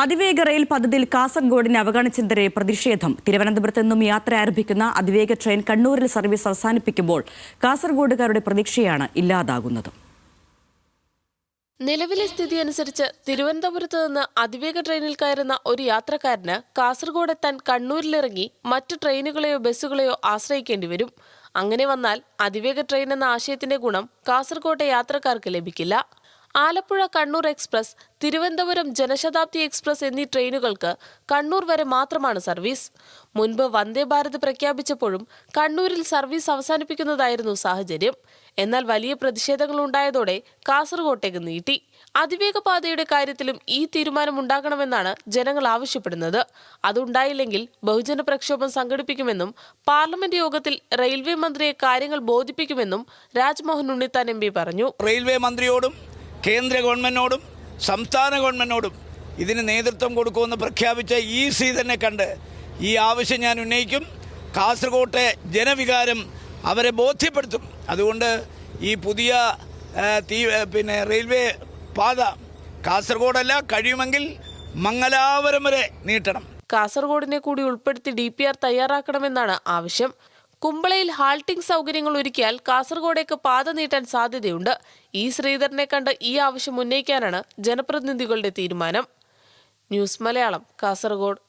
അതിവേഗ റെയിൽ പദ്ധതിയിൽ കാസർഗോഡിനെ അവഗണിച്ചതിനെതിരെ പ്രതിഷേധം. തിരുവനന്തപുരത്ത് നിന്നും യാത്ര ആരംഭിക്കുന്ന അതിവേഗ ട്രെയിൻ കണ്ണൂരിൽ സർവീസ് അവസാനിപ്പിക്കുമ്പോൾ കാസർഗോഡുകാരുടെ പ്രതീക്ഷയാണ് ഇല്ലാതാകുന്നത്. നിലവിലെ സ്ഥിതി അനുസരിച്ച് തിരുവനന്തപുരത്ത് നിന്ന് അതിവേഗ ട്രെയിനിൽ കയറുന്ന ഒരു യാത്രക്കാരന് കാസർഗോഡ് എത്താൻ കണ്ണൂരിലിറങ്ങി മറ്റു ട്രെയിനുകളെയോ ബസ്സുകളെയോ ആശ്രയിക്കേണ്ടി വരും. അങ്ങനെ വന്നാൽ അതിവേഗ ട്രെയിൻ എന്ന ആശയത്തിന്റെ ഗുണം കാസർഗോട്ടെ യാത്രക്കാർക്ക് ലഭിക്കില്ല. ആലപ്പുഴ കണ്ണൂർ എക്സ്പ്രസ്, തിരുവനന്തപുരം ജനശതാബ്ദി എക്സ്പ്രസ് എന്നീ ട്രെയിനുകൾക്ക് കണ്ണൂർ വരെ മാത്രമാണ് സർവീസ്. മുൻപ് വന്ദേ ഭാരത് പ്രഖ്യാപിച്ചപ്പോഴും കണ്ണൂരിൽ സർവീസ് അവസാനിപ്പിക്കുന്നതായിരുന്നു സാഹചര്യം. എന്നാൽ വലിയ പ്രതിഷേധങ്ങൾ ഉണ്ടായതോടെ കാസർഗോട്ടേക്ക് നീട്ടി. അതിവേഗ പാതയുടെ കാര്യത്തിലും ഈ തീരുമാനം ഉണ്ടാകണമെന്നാണ് ജനങ്ങൾ ആവശ്യപ്പെടുന്നത്. അതുണ്ടായില്ലെങ്കിൽ ബഹുജന പ്രക്ഷോഭം സംഘടിപ്പിക്കുമെന്നും പാർലമെന്റ് യോഗത്തിൽ റെയിൽവേ മന്ത്രിയെ കാര്യങ്ങൾ ബോധിപ്പിക്കുമെന്നും രാജ്മോഹൻ ഉണ്ണിത്താൻ MP പറഞ്ഞു. റെയിൽവേ മന്ത്രിയോടും കേന്ദ്ര ഗവൺമെന്റിനോടും സംസ്ഥാന ഗവൺമെന്റിനോടും ഇതിന് നേതൃത്വം കൊടുക്കുമെന്ന് പ്രഖ്യാപിച്ച EC തന്നെ കണ്ട് ഈ ആവശ്യം ഞാൻ ഉന്നയിക്കും. കാസർഗോട്ടെ ജനവികാരം അവരെ ബോധ്യപ്പെടുത്തും. അതുകൊണ്ട് ഈ പുതിയ റെയിൽവേ പാത കാസർഗോഡല്ല, കഴിയുമെങ്കിൽ മംഗലാപുരം വരെ നീട്ടണം. കാസർഗോഡിനെ കൂടി ഉൾപ്പെടുത്തി DPR തയ്യാറാക്കണമെന്നാണ് ആവശ്യം. കുമ്പളയിൽ ഹാൾട്ടിംഗ് സൗകര്യങ്ങൾ ഒരുക്കിയാൽ കാസർഗോഡേക്ക് പാത നീട്ടാൻ സാധ്യതയുണ്ട്. ശ്രീധരനെ കണ്ട് ഈ ആവശ്യം ഉന്നയിക്കാനാണ് ജനപ്രതിനിധികളുടെ തീരുമാനം. ന്യൂസ് മലയാളം, കാസർഗോഡ്.